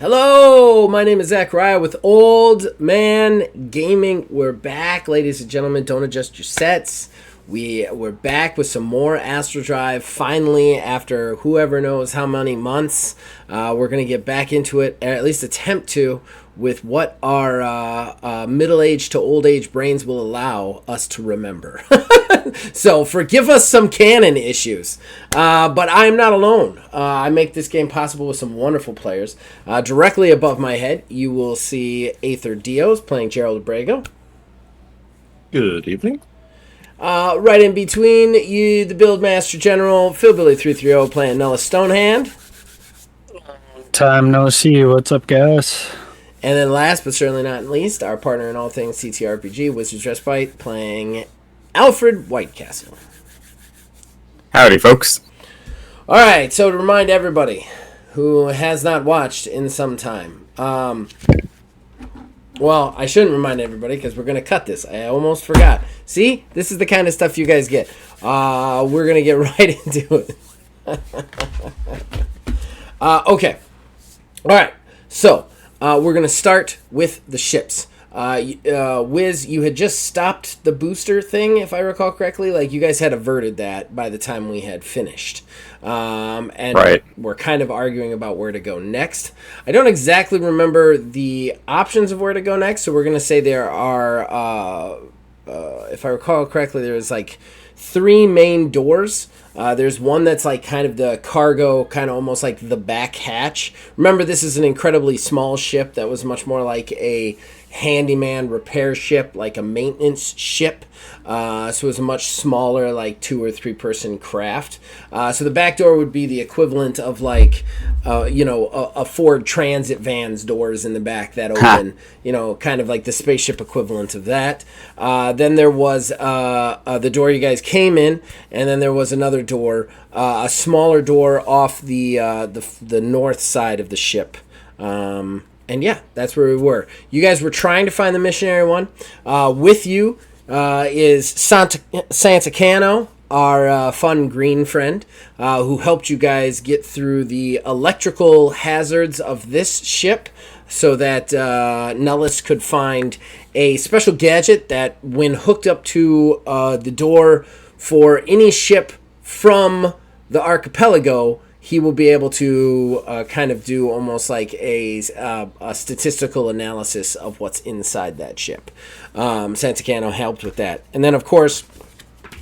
Hello, my name is Zachariah with Old Man Gaming. We're back, ladies and gentlemen. Don't adjust your sets. We're back with some more Astral Drive. Finally, after whoever knows how many months, we're gonna get back into it, or at least attempt to, with what our middle-aged to old-age brains will allow us to remember. So forgive us some canon issues, but I am not alone. I make this game possible with some wonderful players. Directly above my head, you will see Aether Dios playing Gerald Abrego. Good evening. Right in between you, the Buildmaster General, Phil Billy 330 playing Nella Stonehand. Time no see. What's up, guys? And then last but certainly not least, our partner in all things CTRPG, Wizards Respite, playing Alfred Whitecastle. Howdy, folks. All right, so to remind everybody who has not watched in some time, well, I shouldn't remind everybody because we're going to cut this. I almost forgot. See, this is the kind of stuff you guys get. We're going to get right into it. Okay. All right, so we're going to start with the ships. Wiz, you had just stopped the booster thing, if I recall correctly. Like, you guys had averted that by the time we had finished. And right. We're kind of arguing about where to go next. I don't exactly remember the options of where to go next, so we're going to say there are, if I recall correctly, there's like 3 main doors. There's one that's like kind of the cargo, kind of almost like the back hatch. Remember, this is an incredibly small ship that was much more like a handyman repair ship, like a maintenance ship. So it was a much smaller, like 2 or 3 person craft. So the back door would be the equivalent of like, a Ford Transit van's doors in the back that open, kind of like the spaceship equivalent of that. Then there was the door you guys came in, and then there was another door, a smaller door off the north side of the ship. And yeah, that's where we were. You guys were trying to find the missionary one. With you is Santa Cano, our fun green friend, who helped you guys get through the electrical hazards of this ship so that Nellis could find a special gadget that, when hooked up to the door for any ship from the archipelago, he will be able to kind of do almost like a statistical analysis of what's inside that ship. Santa Cano helped with that. And then, of course,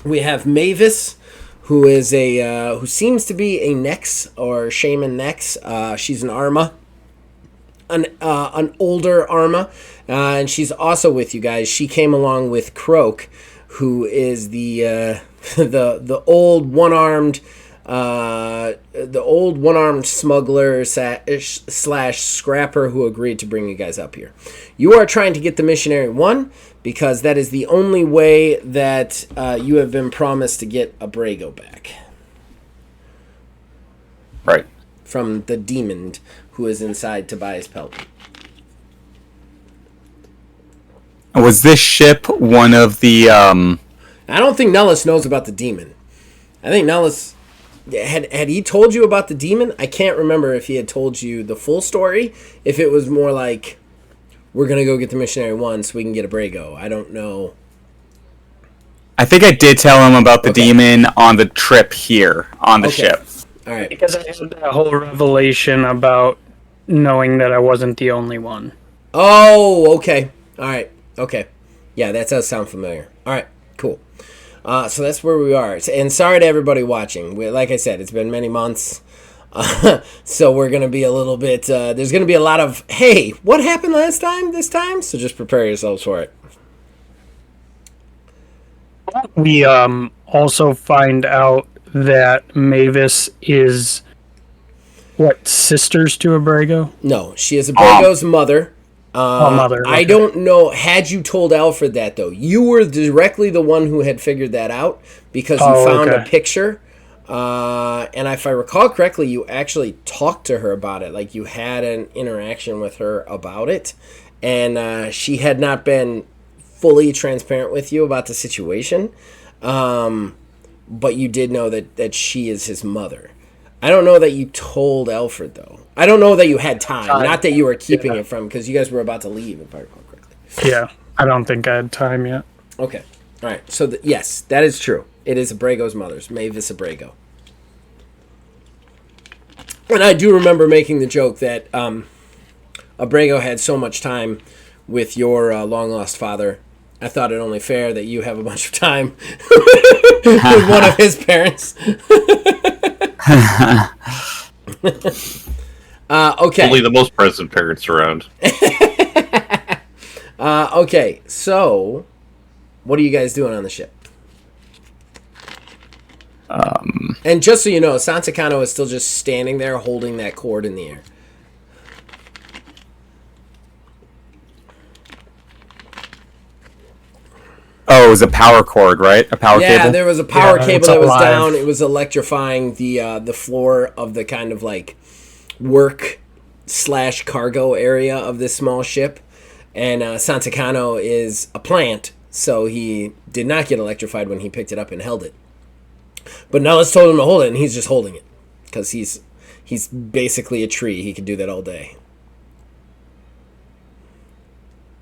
we have Mavis, who is who seems to be a Nex or Shaman Nex. She's an Arma, an older Arma, and she's also with you guys. She came along with Croak, who is the old one-armed. The old one-armed smuggler slash scrapper who agreed to bring you guys up here. You are trying to get the missionary one because that is the only way that you have been promised to get Abrego back. Right. From the demon who is inside Tobias Pelt. Was this ship one of the... I don't think Nellis knows about the demon. I think Nellis... Had he told you about the demon? I can't remember if he had told you the full story. If it was more like, we're going to go get the missionary one so we can get Abrego. I don't know. I think I did tell him about the demon on the trip here on the ship. All right. Because I had that whole revelation about knowing that I wasn't the only one. Oh, okay. All right. Okay. Yeah, that does sound familiar. All right. Cool. So that's where we are. And sorry to everybody watching. Like I said, it's been many months. So we're going to be a little bit... there's going to be a lot of, hey, what happened last time, this time? So just prepare yourselves for it. We also find out that Mavis is, sisters to Abrego? No, she is Abrego's mother. Mother. Okay. I don't know. Had you told Alfred that, though, you were directly the one who had figured that out because you found a picture. And if I recall correctly, you actually talked to her about it. Like, you had an interaction with her about it. And she had not been fully transparent with you about the situation. But you did know that she is his mother. I don't know that you told Alfred, though. I don't know that you had time. Not that you were keeping it from, because you guys were about to leave, if I recall correctly. Yeah, I don't think I had time yet. Okay. All right. So, yes, that is true. It is Abrago's mother's, Mavis Abrago. And I do remember making the joke that Abrago had so much time with your long-lost father. I thought it only fair that you have a bunch of time with one of his parents. Okay. Only the most present parents around. Okay, so what are you guys doing on the ship? And just so you know, Santacano is still just standing there holding that cord in the air. Oh, it was a power cord, right? A power cable? Yeah, there was a power cable that was alive. down. It was electrifying the floor of the kind of like work/cargo area of this small ship. And Santacano is a plant, so he did not get electrified when he picked it up and held it. But Nellis told him to hold it, and he's just holding it because he's basically a tree. He could do that all day.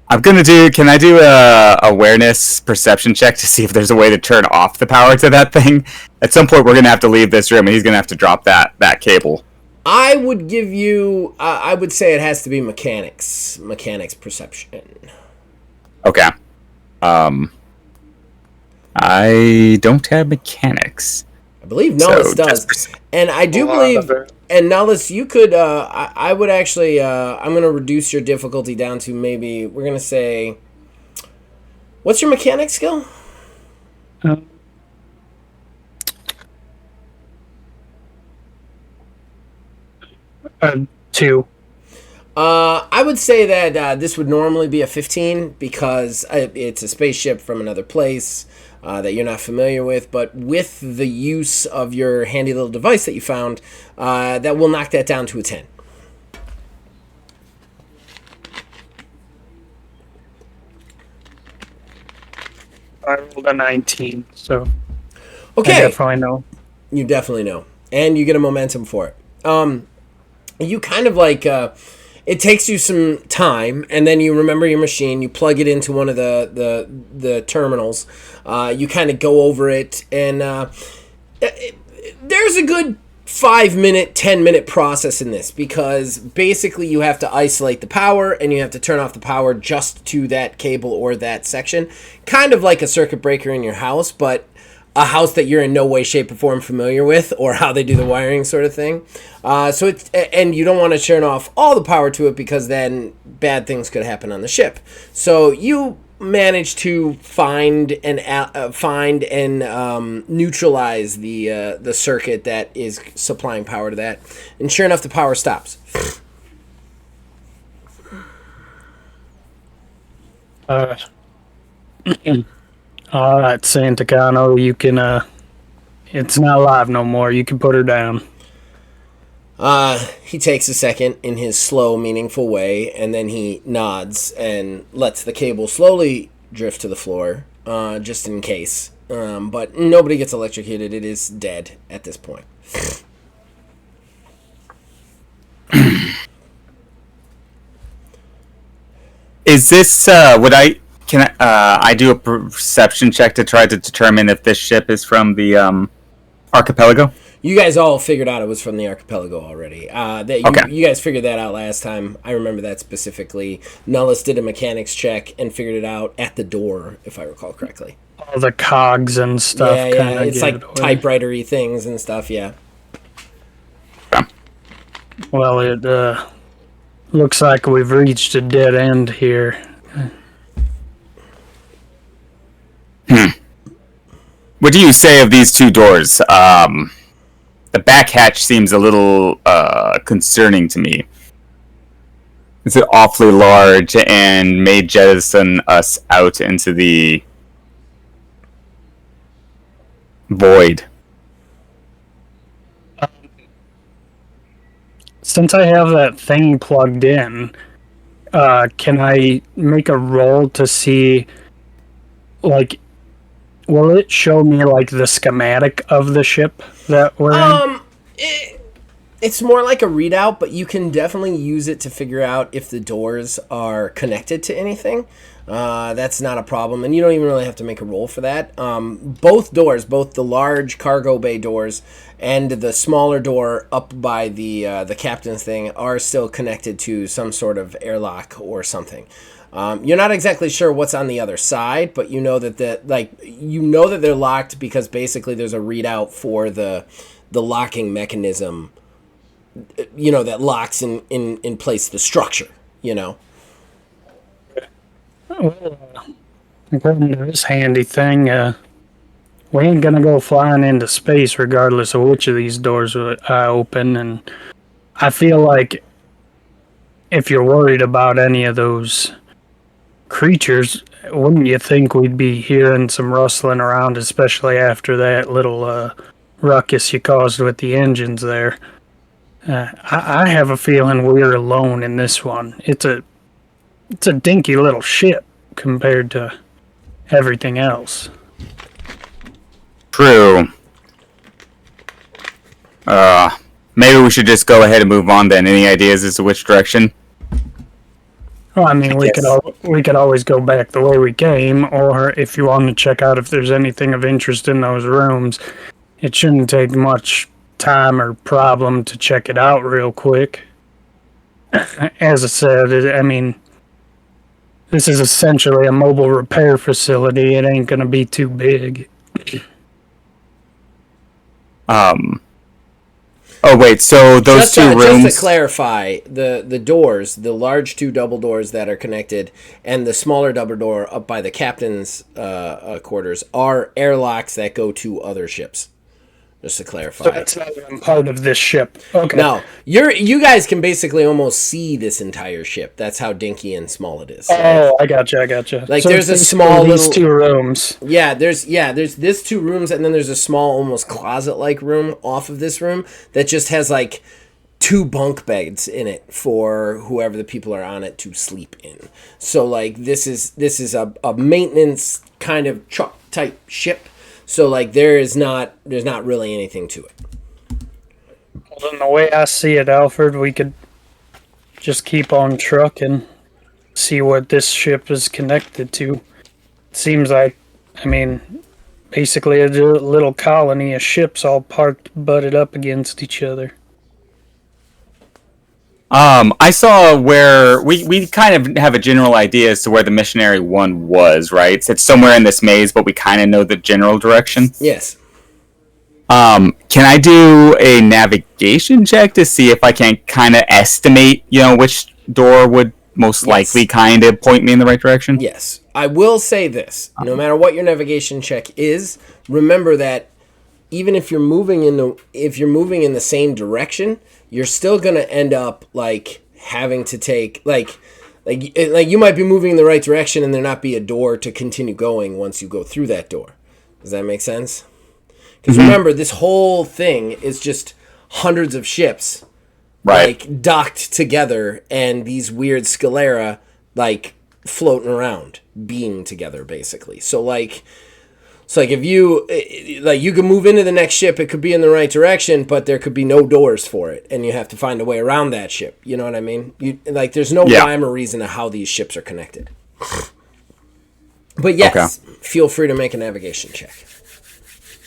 I'm gonna do. Can I do a awareness perception check to see if there's a way to turn off the power to that thing? At some point, we're gonna have to leave this room, and he's gonna have to drop that cable. I would give you. I would say it has to be mechanics perception. Okay. I don't have mechanics. I believe Nellis So, does, just and I do believe. And Nellis, you could. I would actually. I'm going to reduce your difficulty down to maybe. We're going to say. What's your mechanics skill? 2. I would say that this would normally be a 15 because it's a spaceship from another place that you're not familiar with. But with the use of your handy little device that you found, that will knock that down to a 10. I rolled a 19, so Okay. I definitely know. You definitely know. And you get a momentum for it. You kind of like... it takes you some time, and then you remember your machine. You plug it into one of the terminals. You kind of go over it, and there's a good 5-minute, 10-minute process in this because basically you have to isolate the power and you have to turn off the power just to that cable or that section. Kind of like a circuit breaker in your house, but a house that you're in no way, shape, or form familiar with, or how they do the wiring sort of thing. So it's, and you don't want to turn off all the power to it because then bad things could happen on the ship. So you manage to find and neutralize the circuit that is supplying power to that, and sure enough, the power stops. All right, Santacano, you can, it's not alive no more. You can put her down. He takes a second in his slow, meaningful way, and then he nods and lets the cable slowly drift to the floor, just in case. But nobody gets electrocuted. It is dead at this point. Is this can I do a perception check to try to determine if this ship is from the archipelago? You guys all figured out it was from the archipelago already. Okay. You guys figured that out last time. I remember that specifically. Nullis did a mechanics check and figured it out at the door, if I recall correctly. All the cogs and stuff. Yeah. It's like typewriter-y things and stuff, yeah. Okay. Well, it looks like we've reached a dead end here. What do you say of these two doors? The back hatch seems a little concerning to me. It's awfully large and may jettison us out into the void. Since I have that thing plugged in, can I make a roll to see, like, will it show me, like, the schematic of the ship that we're in? It's more like a readout, but you can definitely use it to figure out if the doors are connected to anything. That's not a problem, and you don't even really have to make a roll for that. Both doors, both the large cargo bay doors and the smaller door up by the captain's thing, are still connected to some sort of airlock or something. You're not exactly sure what's on the other side, but you know that that they're locked because basically there's a readout for the locking mechanism. That locks in place the structure. Well, according to this handy thing, we ain't gonna go flying into space regardless of which of these doors I open, and I feel like if you're worried about any of those creatures, wouldn't you think we'd be hearing some rustling around, especially after that little ruckus you caused with the engines there? I have a feeling we're alone in this one. It's a dinky little ship compared to everything else. True. Maybe we should just go ahead and move on then. Any ideas as to which direction? Well, I mean, we could always go back the way we came, or if you want to check out if there's anything of interest in those rooms, it shouldn't take much time or problem to check it out real quick. As I said, I mean, this is essentially a mobile repair facility. It ain't gonna be too big. Oh wait, so those two rooms. Just to clarify, the doors, the large two double doors that are connected, and the smaller double door up by the captain's quarters are airlocks that go to other ships. Just to clarify. So it's not even part of this ship. Okay. No, you guys can basically almost see this entire ship. That's how dinky and small it is. Oh, I gotcha. Like so there's a small these little 2 rooms. Yeah, there's this 2 rooms, and then there's a small, almost closet-like room off of this room that just has like 2 bunk beds in it for whoever the people are on it to sleep in. So like this is a maintenance kind of truck type ship. So like there's not really anything to it. Well, then the way I see it, Alfred, we could just keep on trucking, see what this ship is connected to. It seems like, I mean, basically a little colony of ships all parked, butted up against each other. I saw where we kind of have a general idea as to where the missionary one was, right? It's somewhere in this maze, but we kind of know the general direction. Yes. Can I do a navigation check to see if I can kind of estimate, which door would most likely kind of point me in the right direction? Yes. I will say this. No matter what your navigation check is, remember that even if you're moving in the same direction, you're still going to end up like having to take like you might be moving in the right direction and there not be a door to continue going once you go through that door. Does that make sense? Because remember, this whole thing is just hundreds of ships, right, like docked together, and these weird sclera like floating around, being together, basically. So like if you you can move into the next ship, it could be in the right direction, but there could be no doors for it, and you have to find a way around that ship. You know what I mean? There's no rhyme or reason to how these ships are connected. But yes, Feel free to make a navigation check.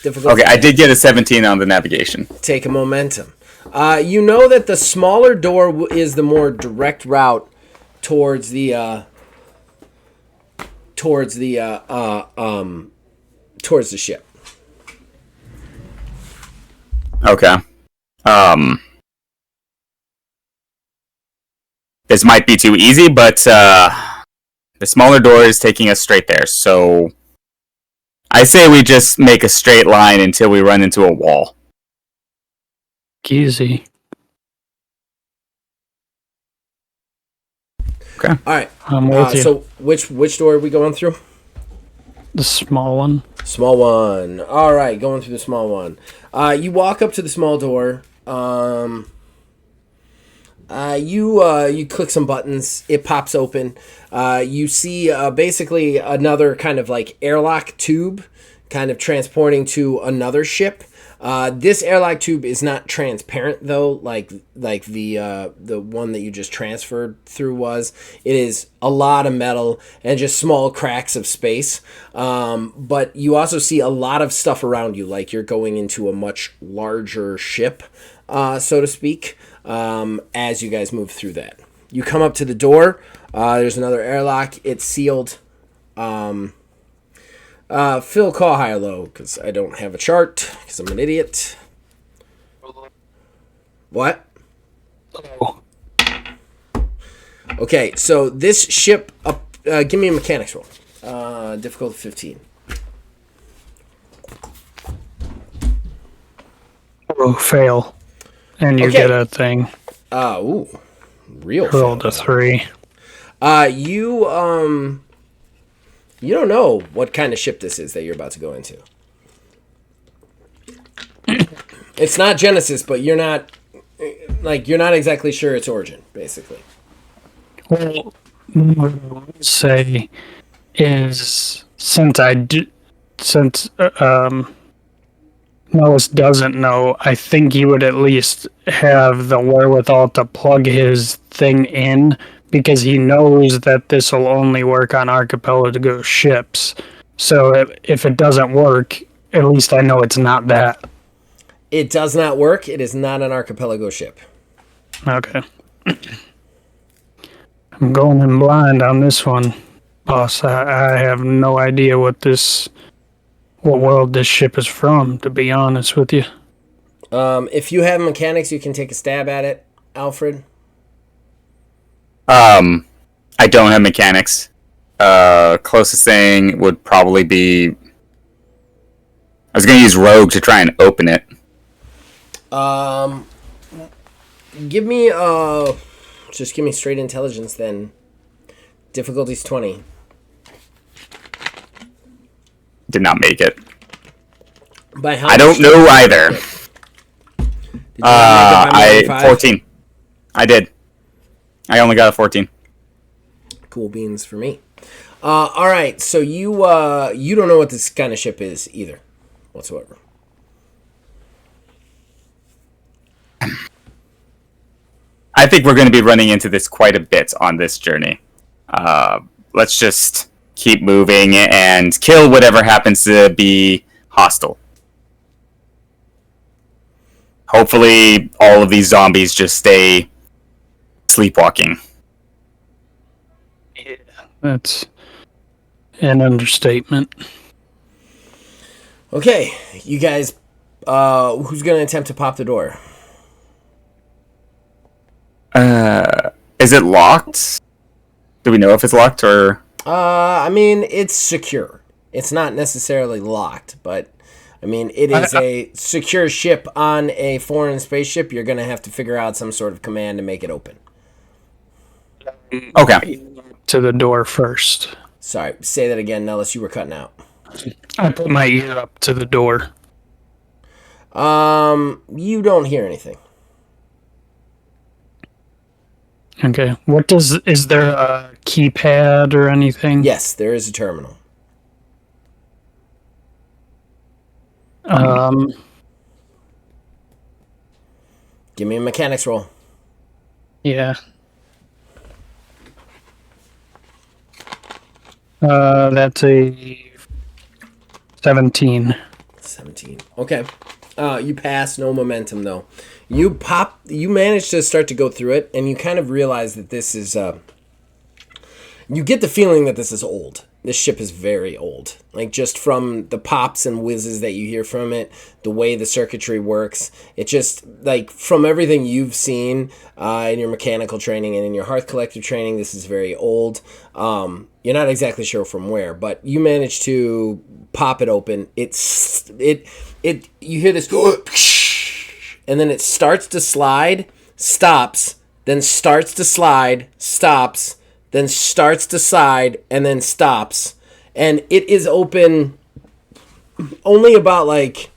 Okay, I did get a 17 on the navigation. Take a momentum. You know that the smaller door is the more direct route towards the ship. Okay. This might be too easy, but the smaller door is taking us straight there. So I say we just make a straight line until we run into a wall. Easy. Okay. All right. I'm with you. So which door are we going through? The small one. Small one. All right, going through the small one. You walk up to the small door. You click some buttons. It pops open. You see basically another kind of like airlock tube, kind of transporting to another ship. This airlock tube is not transparent though, like the one that you just transferred through was. It is a lot of metal and just small cracks of space. But you also see a lot of stuff around you, like you're going into a much larger ship, so to speak, as you guys move through that. You come up to the door. There's another airlock. It's sealed. Phil, call high or low, because I don't have a chart, because I'm an idiot. What? Oh. Okay, so this ship, give me a mechanics roll. Difficulty 15. Oh, fail. And you Okay. get a thing. Real Rolled fail. a 3. You don't know what kind of ship this is that you're about to go into. It's not Genesis, but you're not exactly sure its origin, basically. Well, what I would say is since Mellis doesn't know, I think he would at least have the wherewithal to plug his thing in, because he knows that this will only work on archipelago ships. So if it doesn't work, at least I know it's not that. It does not work. It is not an archipelago ship. Okay. I'm going in blind on this one, boss. I have no idea what world this ship is from, to be honest with you. If you have mechanics, you can take a stab at it, Alfred. I don't have mechanics. Closest thing would probably be... I was going to use Rogue to try and open it. Give me just give me straight intelligence then. Difficulty's 20. Did not make it. By how I don't know either. Did you not make it by more than 5? 14. I did. I only got a 14. Cool beans for me. All right, so you don't know what this kind of ship is either, whatsoever. I think we're going to be running into this quite a bit on this journey. Let's just keep moving and kill whatever happens to be hostile. Hopefully, all of these zombies just stay sleepwalking. Yeah, that's an understatement. Okay, you guys, who's going to attempt to pop the door? Is it locked? Do we know if it's locked or... I mean, it's secure. It's not necessarily locked, but I mean, it is a secure ship on a foreign spaceship. You're going to have to figure out some sort of command to make it open. Okay. To the door first. Sorry, say that again, Nellis. You were cutting out. I put my ear up to the door. You don't hear anything. Okay. Is there a keypad or anything? Yes, there is a terminal. Give me a mechanics roll. Yeah. That's a 17. 17. Okay. You pass, no momentum though. You manage to start to go through it, and you kind of realize that this is, you get the feeling that this is old. This ship is very old. Like, just from the pops and whizzes that you hear from it, the way the circuitry works, it just, like, from everything you've seen in your mechanical training and in your Hearth Collective training, this is very old. You're not exactly sure from where, but you manage to pop it open. You hear this, and then it starts to slide, stops, then starts to slide, stops, then starts to slide, and then stops. And it is open only about, like,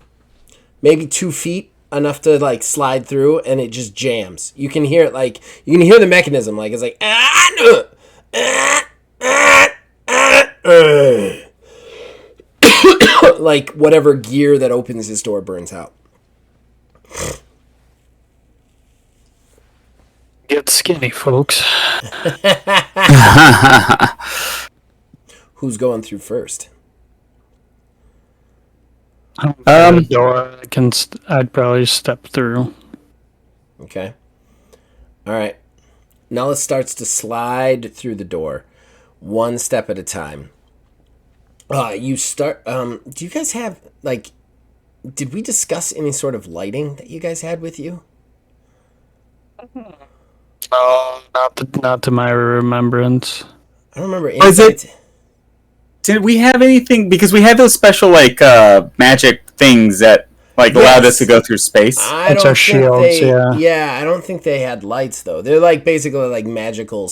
maybe 2 feet, enough to, like, slide through, and it just jams. You can hear it, like, you can hear the mechanism, like, it's like, like, whatever gear that opens this door burns out. Get skinny, folks. Who's going through first? The door. I'd probably step through. Okay. All right. Nella starts to slide through the door, one step at a time. You start. Do you guys have like? Did we discuss any sort of lighting that you guys had with you? No, not to my remembrance. I don't remember. Is it? Did we have anything? Because we had those special magic things that allowed us to go through space. I It's don't our think shields, they. yeah. I don't think they had lights though. They're like basically like magical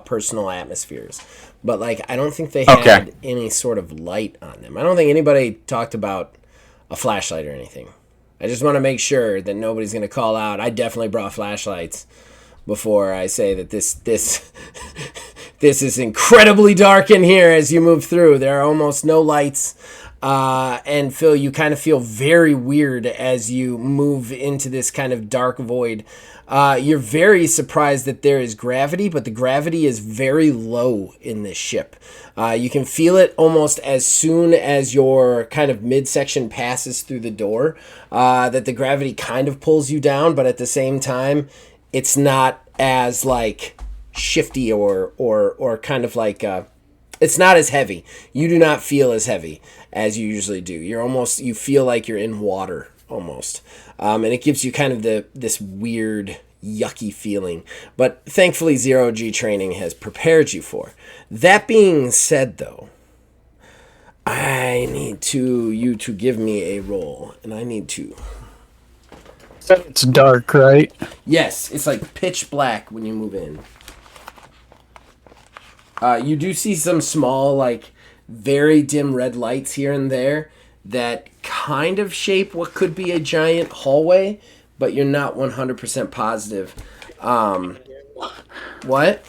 personal atmospheres. But like I don't think they had any sort of light on them. I don't think anybody talked about a flashlight or anything. I just want to make sure that nobody's going to call out. I definitely brought flashlights before I say that this this is incredibly dark in here as you move through. There are almost no lights. And Phil, you kind of feel very weird as you move into this kind of dark void. You're very surprised that there is gravity, but the gravity is very low in this ship. You can feel it almost as soon as your kind of midsection passes through the door, that the gravity kind of pulls you down, but at the same time, it's not as like shifty or kind of like it's not as heavy. You do not feel as heavy as you usually do. You feel like you're in water almost, and it gives you kind of this weird yucky feeling. But thankfully, Zero G training has prepared you for. That being said, though, I need you to give me a roll, and I need to. It's dark, right? Yes, it's like pitch black when you move in. You do see some small, like, very dim red lights here and there that kind of shape what could be a giant hallway, but you're not 100% positive. What?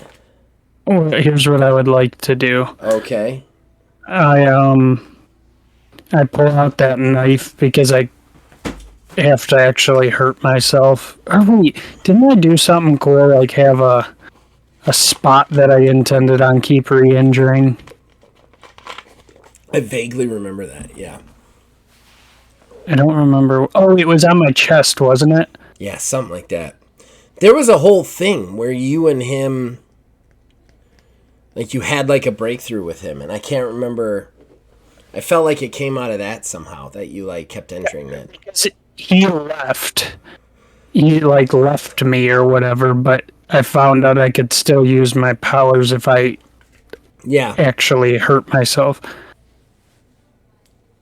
Well, here's what I would like to do. Okay. I pull out that knife because I have to actually hurt myself. Or wait, didn't I do something cool like have a spot that I intended on keep re-injuring? I vaguely remember that, yeah. I don't remember. Oh, it was on my chest, wasn't it? Yeah, something like that. There was a whole thing where you and him, like you had like a breakthrough with him, and I can't remember. I felt like it came out of that somehow, that you like kept entering that. He left. He like left me or whatever, but I found out I could still use my powers if I actually hurt myself.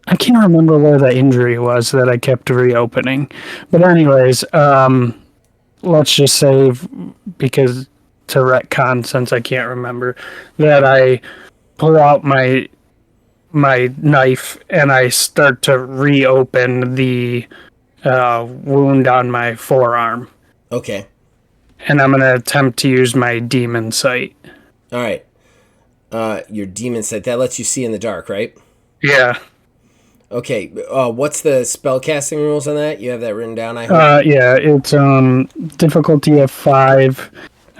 I can't remember where the injury was that I kept reopening. But anyways, let's just say, because to retcon, since I can't remember, that I pull out my knife and I start to reopen the wound on my forearm. Okay. And I'm going to attempt to use my demon sight. All right. Your demon sight, that lets you see in the dark, right? Yeah. Okay. What's the spell casting rules on that? You have that written down, I hope? Yeah, it's difficulty of 5.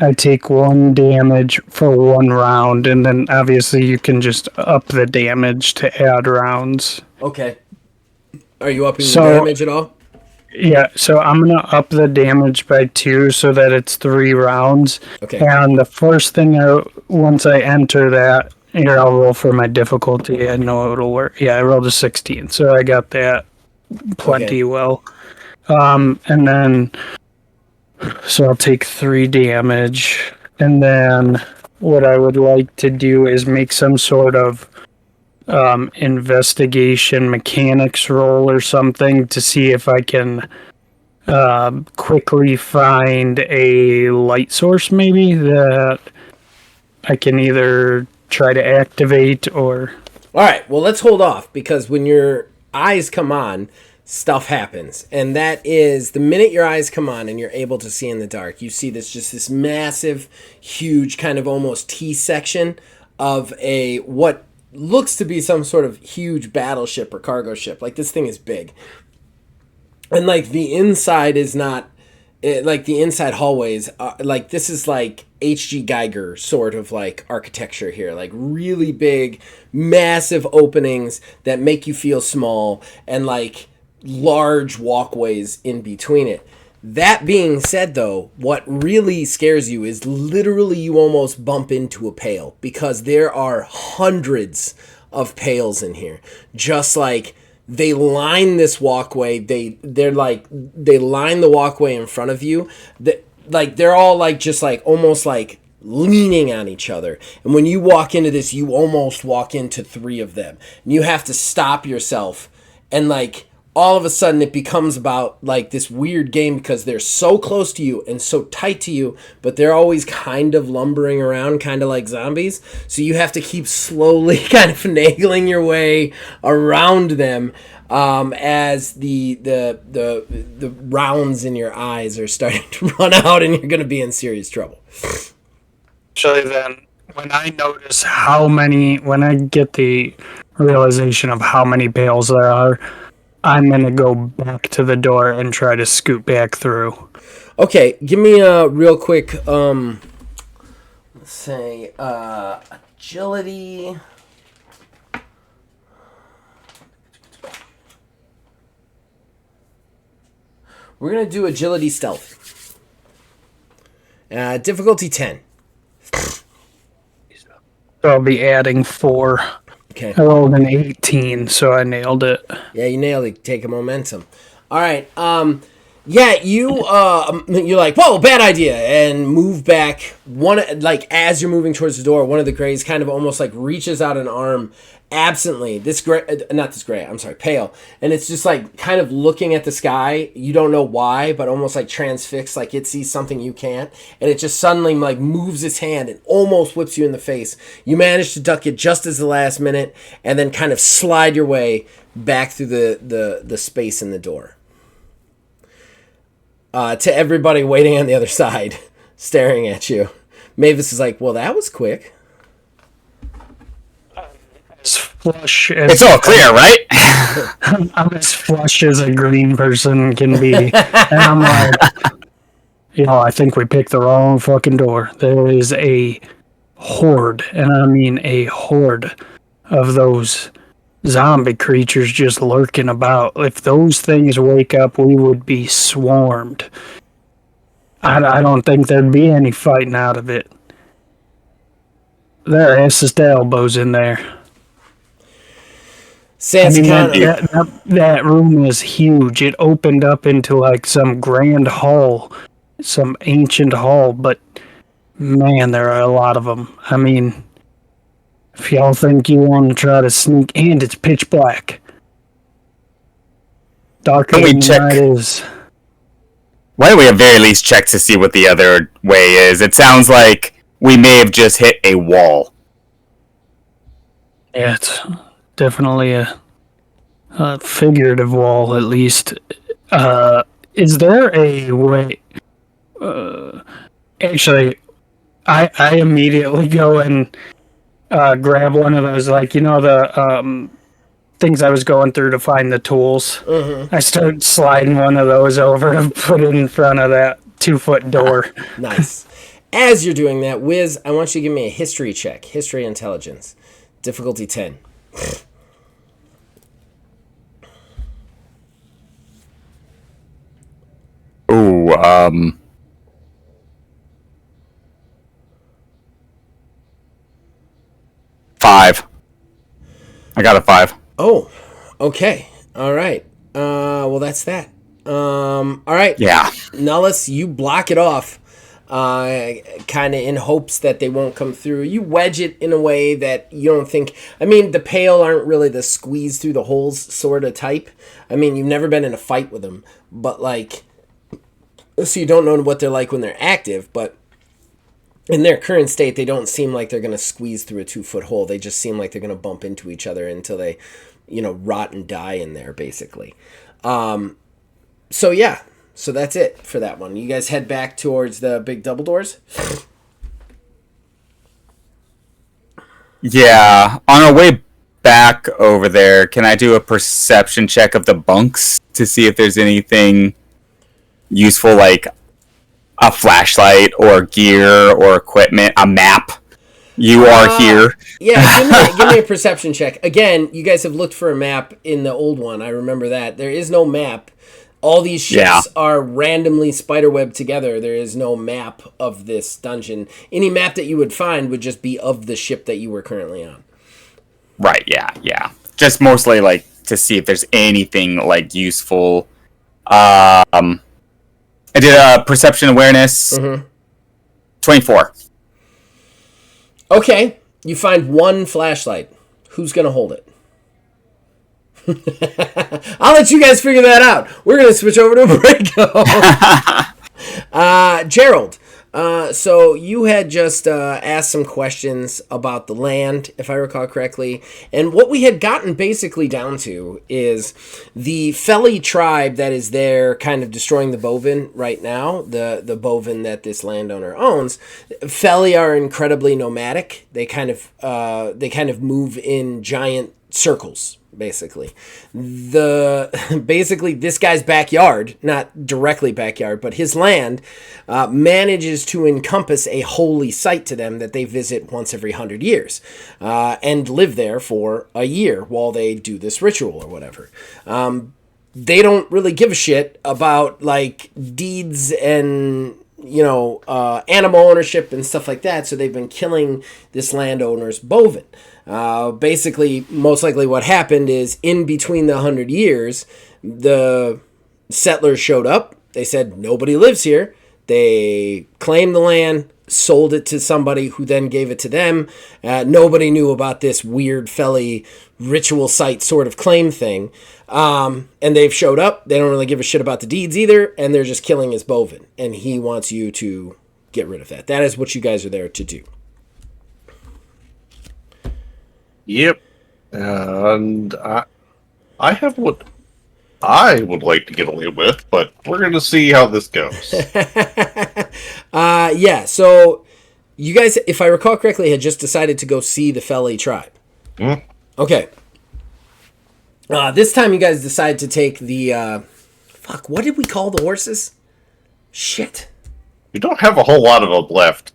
I take 1 damage for 1 round, and then obviously you can just up the damage to add rounds. Okay. Are you upping the damage at all? Yeah, so I'm going to up the damage by 2 so that it's 3 rounds. Okay. And the first thing, once I enter that, here, I'll roll for my difficulty. I know it'll work. Yeah, I rolled a 16, so I got that plenty well. And then, so I'll take 3 damage. And then what I would like to do is make some sort of investigation mechanics roll or something to see if I can quickly find a light source, maybe, that I can either try to activate or... All right, well, let's hold off, because when your eyes come on, stuff happens. And that is, the minute your eyes come on and you're able to see in the dark, you see this massive, huge, kind of almost T-section of what looks to be some sort of huge battleship or cargo ship. Like, this thing is big. And, like, the inside is not like the inside hallways, like this is like H.G. Geiger sort of like architecture here, like really big, massive openings that make you feel small and like large walkways in between it. That being said, though, what really scares you is literally you almost bump into a pail because there are hundreds of pails in here. Just like they line this walkway, they line the walkway in front of you. Like they're all like just like almost like leaning on each other. And when you walk into this, you almost walk into 3 of them. And you have to stop yourself and like all of a sudden it becomes about like this weird game because they're so close to you and so tight to you, but they're always kind of lumbering around, kind of like zombies. So you have to keep slowly kind of finagling your way around them as the rounds in your eyes are starting to run out and you're going to be in serious trouble. Actually, then, when I get the realization of how many pails there are, I'm going to go back to the door and try to scoot back through. Okay, give me a real quick, let's say, agility. We're going to do agility stealth. Difficulty 10. So I'll be adding 4. Okay. I rolled an 18, so I nailed it. Yeah, you nailed it. Take a momentum. All right. Yeah, you're like, whoa, bad idea, and move back. Like as you're moving towards the door, one of the grays kind of almost like reaches out an arm absently. Pale, and it's just like kind of looking at the sky. You don't know why, but almost like transfixed, like it sees something you can't, and it just suddenly like moves its hand and almost whips you in the face. You manage to duck it just as the last minute, and then kind of slide your way back through the space in the door. To everybody waiting on the other side, staring at you, Mavis is like, well, that was quick. As flush as It's all clear, right? I'm as flush as a green person can be. And I'm like, I think we picked the wrong fucking door. There is a horde, and I mean a horde of those zombie creatures just lurking about. If those things wake up, we would be swarmed. I don't think there'd be any fighting out of it. There are asses to elbows in there. That room is huge. It opened up into like some grand hall, some ancient hall, but man, there are a lot of them. I mean, if y'all think you want to try to sneak, and it's pitch black. Darker than night is. Why don't we at very least check to see what the other way is? It sounds like we may have just hit a wall. Yeah, it's definitely a figurative wall, at least. Is there a way? Actually, I immediately go and grab one of those, like, the things I was going through to find the tools. Mm-hmm. I start sliding one of those over to put it in front of that 2-foot door. Nice. As you're doing that, Wiz, I want you to give me a history check. History intelligence. Difficulty 10. Ooh, 5. I got a 5. Oh, okay. All right. Well, that's that. All right. Yeah. Nullis, you block it off, kind of in hopes that they won't come through. You wedge it in a way that you don't think... I mean, the pale aren't really the squeeze through the holes sort of type. I mean, you've never been in a fight with them, but like... So you don't know what they're like when they're active, but in their current state, they don't seem like they're going to squeeze through a 2-foot hole. They just seem like they're going to bump into each other until they, rot and die in there, basically. So yeah, so that's it for that one. You guys head back towards the big double doors? Yeah. On our way back over there, can I do a perception check of the bunks to see if there's anything useful, like a flashlight or gear or equipment, a map. You are here. Yeah, give me a perception check. Again, you guys have looked for a map in the old one. I remember that. There is no map. All these ships are randomly spiderwebbed together. There is no map of this dungeon. Any map that you would find would just be of the ship that you were currently on. Right, yeah. Just mostly like to see if there's anything like useful. I did a perception awareness. 24. Okay, you find one flashlight. Who's going to hold it? I'll let you guys figure that out. We're going to switch over to Braco. Gerald, so you had just asked some questions about the land, if I recall correctly. And what we had gotten basically down to is the Felly tribe that is there kind of destroying the Bovin right now, the Bovin that this landowner owns. Felly are incredibly nomadic. They kind of move in giant circles. Basically this guy's backyard, not directly backyard, but his land manages to encompass a holy site to them that they visit once every 100 years and live there for a year while they do this ritual or whatever. They don't really give a shit about like deeds and animal ownership and stuff like that, so they've been killing this landowner's Bovin. Basically, most likely what happened is in between the 100 years, the settlers showed up. They said, nobody lives here. They claimed the land, sold it to somebody who then gave it to them. Nobody knew about this weird Felly ritual site sort of claim thing. And they've showed up. They don't really give a shit about the deeds either, and they're just killing his Bovin. And he wants you to get rid of that. That is what you guys are there to do. Yep. And I have what I would like to get away with, but we're going to see how this goes. Yeah, so you guys, if I recall correctly, had just decided to go see the Felly tribe. Okay. This time you guys decide to take the... what did we call the horses? Shit. We don't have a whole lot of them left.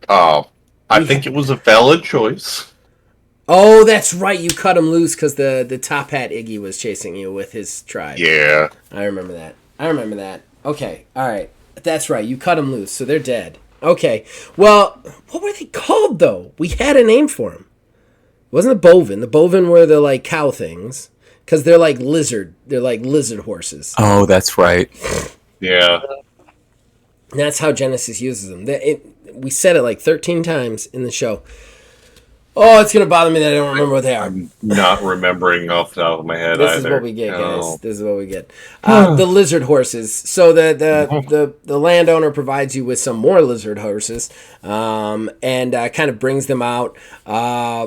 I think it was a valid choice. Oh, that's right. You cut him loose because the top hat Iggy was chasing you with his tribe. Yeah. I remember that. Okay. All right. That's right. You cut him loose, so they're dead. Okay. Well, what were they called, though? We had a name for them. It wasn't the Bovin. The Bovin were the, like, cow things. Because they're like lizard. They're like lizard horses. Oh, that's right. Yeah. That's how Genesis uses them. We said it like 13 times in the show. Oh, it's going to bother me that I don't remember what they are. I'm not remembering off the top of my head This either. is what we get, guys. This is what we get. The lizard horses. So the landowner provides you with some more lizard horses and kind of brings them out,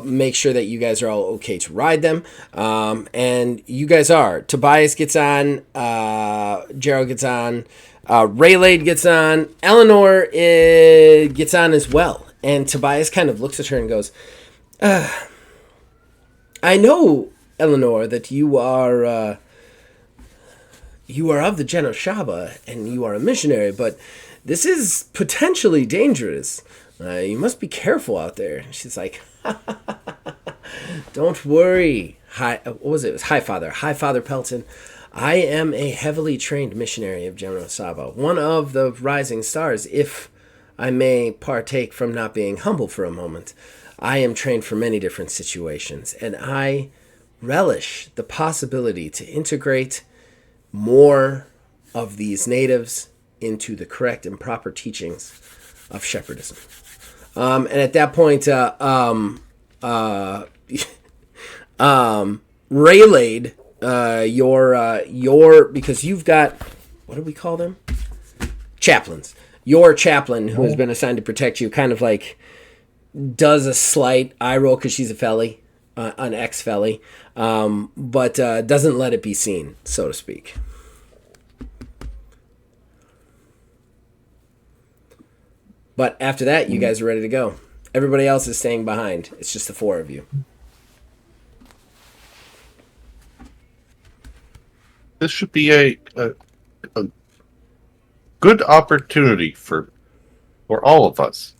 make sure that you guys are all okay to ride them. And you guys are. Tobias gets on. Gerald gets on. Raylade gets on. Eleanor gets on as well. And Tobias kind of looks at her and goes... I know, Eleanor, that you are of the Genoshaba and you are a missionary, but this is potentially dangerous. You must be careful out there. And she's like, don't worry. What was it? It was High Father Pelton. I am a heavily trained missionary of Genoshaba, one of the rising stars, if I may partake from not being humble for a moment. I am trained for many different situations, and I relish the possibility to integrate more of these natives into the correct and proper teachings of shepherdism. And at that point, Raylade, your because you've got, what do we call them? Chaplains. Your chaplain, who has been assigned to protect you, kind of like does a slight eye roll because she's a Felly, an ex-Felly, but doesn't let it be seen, so to speak. But after that, you guys are ready to go. Everybody else is staying behind. It's just the four of you. This should be a good opportunity for all of us.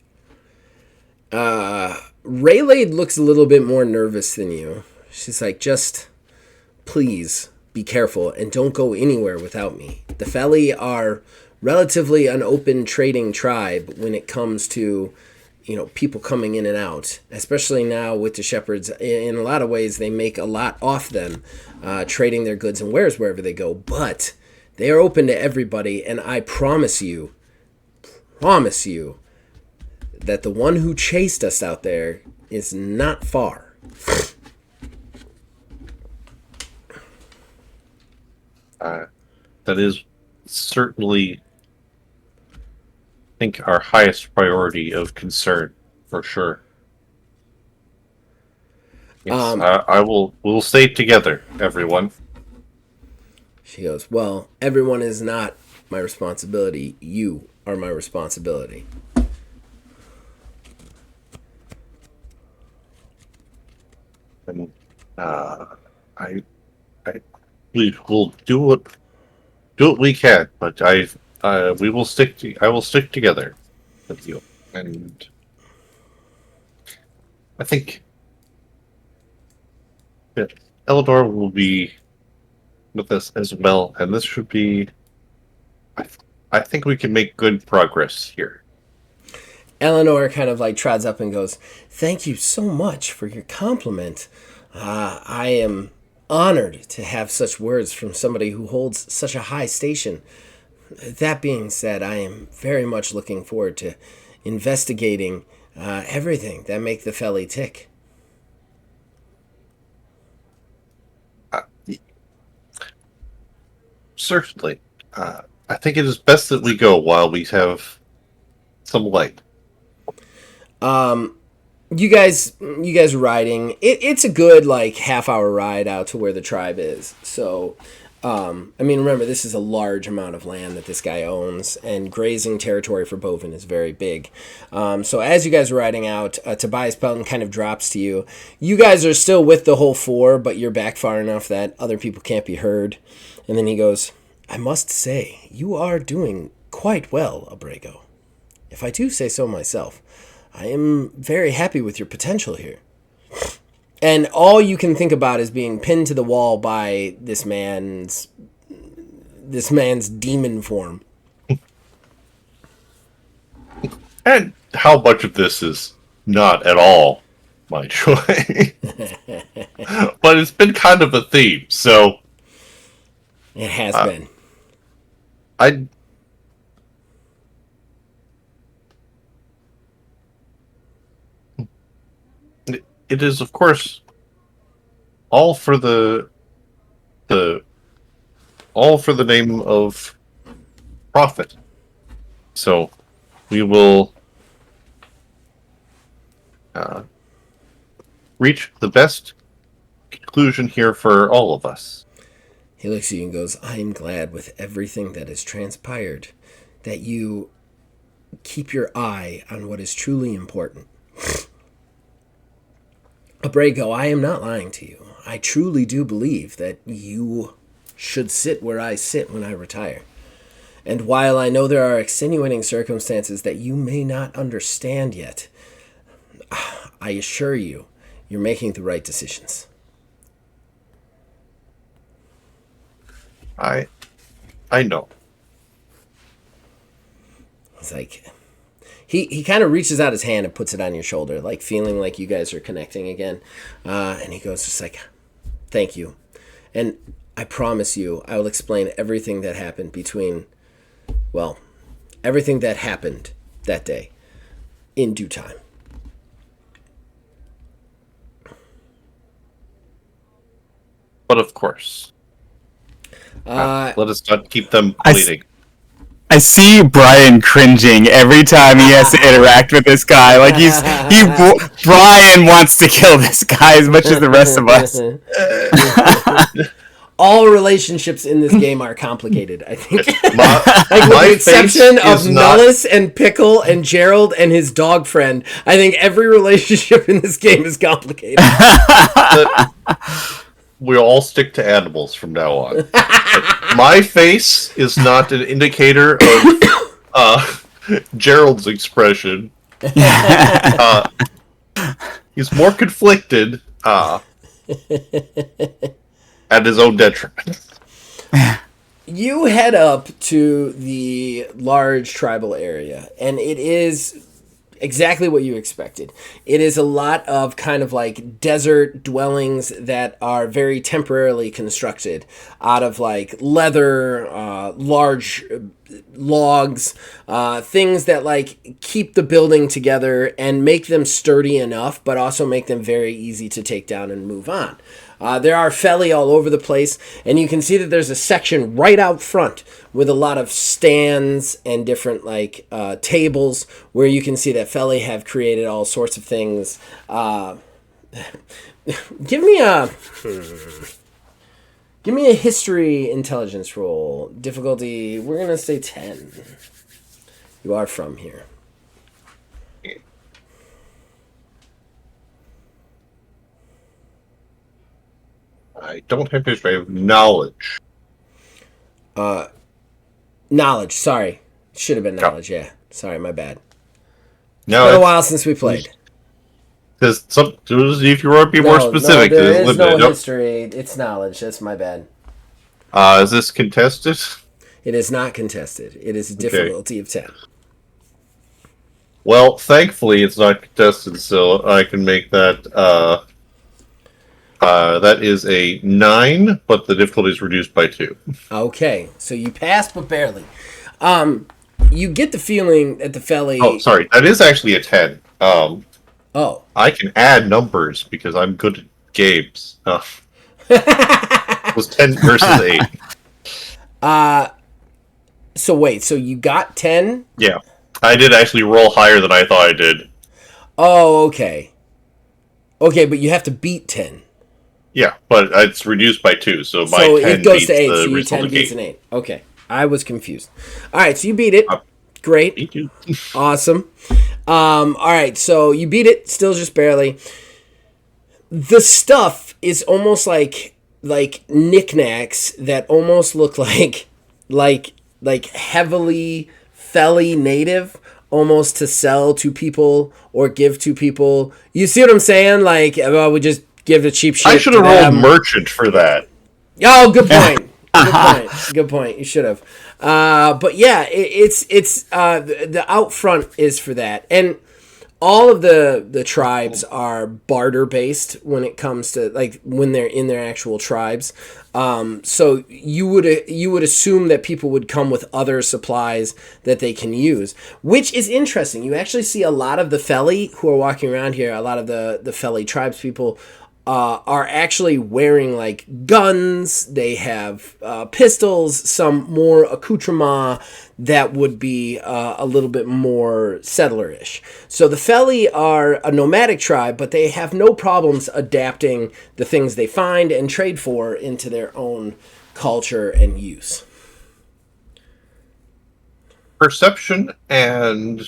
Rayleigh looks a little bit more nervous than you. She's like, just please be careful and don't go anywhere without me. The Felly are relatively an open trading tribe when it comes to, people coming in and out, especially now with the shepherds. In a lot of ways, they make a lot off them, trading their goods and wares wherever they go, but they are open to everybody, and I promise you, that the one who chased us out there is not far. That is certainly, I think, our highest priority of concern, for sure. Yes, we'll stay together, everyone. She goes, well, everyone is not my responsibility. You are my responsibility. And we will do what we can, but I will stick together with you, and I think that Eldor will be with us as well, and this should be. I think we can make good progress here. Eleanor kind of like trots up and goes, thank you so much for your compliment. I am honored to have such words from somebody who holds such a high station. That being said, I am very much looking forward to investigating everything that make the Felly tick. Certainly. I think it is best that we go while we have some light. You guys are riding. It's a good like half-hour ride out to where the tribe is. So, remember, this is a large amount of land that this guy owns, and grazing territory for bovine is very big. So as you guys are riding out, Tobias Pelton kind of drops to you. You guys are still with the whole four, but you're back far enough that other people can't be heard. And then he goes, I must say, you are doing quite well, Abrego. If I do say so myself, I am very happy with your potential here. And all you can think about is being pinned to the wall by this man's demon form. And how much of this is not at all my joy? But it's been kind of a theme, so... It has been. It is, of course, all for the name of profit. So we will reach the best conclusion here for all of us. He looks at you and goes, I am glad with everything that has transpired that you keep your eye on what is truly important. Abrego, I am not lying to you. I truly do believe that you should sit where I sit when I retire. And while I know there are extenuating circumstances that you may not understand yet, I assure you, you're making the right decisions. I know. It's like... He kind of reaches out his hand and puts it on your shoulder, like feeling like you guys are connecting again. And he goes just like, thank you. And I promise you, I will explain everything that happened everything that happened that day in due time. But of course. Let us not keep them bleeding. I see Brian cringing every time he has to interact with this guy. Like Brian wants to kill this guy as much as the rest of us. All relationships in this game are complicated, I think. With My the exception of not... Nullis and Pickle and Gerald and his dog friend, I think every relationship in this game is complicated. we'll all stick to animals from now on. My face is not an indicator of Gerald's expression. He's more conflicted at his own detriment. You head up to the large tribal area, and it is exactly what you expected. It is a lot of kind of like desert dwellings that are very temporarily constructed out of like leather, large logs, things that like keep the building together and make them sturdy enough, but also make them very easy to take down and move on. There are felly all over the place, and you can see that there's a section right out front with a lot of stands and different like tables where you can see that felly have created all sorts of things. Give me a history intelligence roll. Difficulty, we're gonna say 10. You are from here. I don't have history. I have knowledge. Knowledge. Sorry, should have been knowledge. Yeah, sorry, my bad. No, It's been a while since we played. Because if you want to be more specific, no, there is no limited. history. It's knowledge. That's my bad. Is this contested? It is not contested. It is a difficulty of 10. Well, thankfully it's not contested, so I can make that. That is a 9, but the difficulty is reduced by 2. Okay, so you passed, but barely. You get the feeling that the felly. Oh, sorry, that is actually a 10. Oh. I can add numbers because I'm good at games. It was 10 versus 8. So wait, so you got 10? Yeah, I did actually roll higher than I thought I did. Oh, okay. Okay, but you have to beat 10. Yeah, but it's reduced by 2, so my So 10 it goes beats to 8, the so your result 10 of beats 8. an 8. Okay, I was confused. All right, so you beat it. Great. Me too. Awesome. All right, so you beat it, still just barely. The stuff is almost like knickknacks that almost look like heavily felly native, almost to sell to people or give to people. You see what I'm saying? Like, well, we just give the cheap shit. I should have to rolled them. merchant for that. Oh, good point. Good point. Good point. You should have. But yeah, it's the out front is for that, and all of the tribes are barter based when it comes to like when they're in their actual tribes. So you would assume that people would come with other supplies that they can use, which is interesting. You actually see a lot of the felly who are walking around here. A lot of the felly tribes people are actually wearing like guns. They have pistols, some more accoutrement that would be a little bit more settlerish. So the felly are a nomadic tribe, but they have no problems adapting the things they find and trade for into their own culture and use. Perception and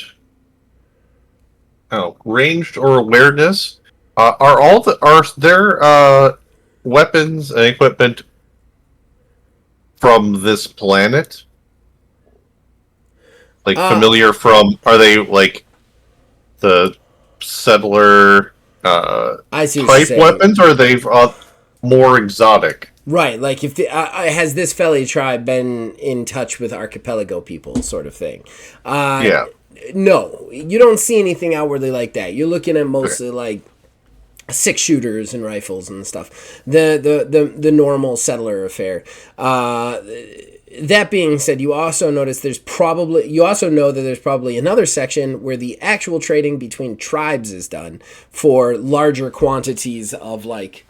ranged or awareness. Are there weapons and equipment from this planet? Like familiar from? Are they like the settler I see what you're type saying. weapons, or are they more exotic? Right, like if has this felly tribe been in touch with archipelago people, sort of thing? Yeah. No, you don't see anything outwardly like that. You're looking at mostly like 6-shooters and rifles and stuff. The normal settler affair. That being said, you also know that there's probably another section where the actual trading between tribes is done for larger quantities of like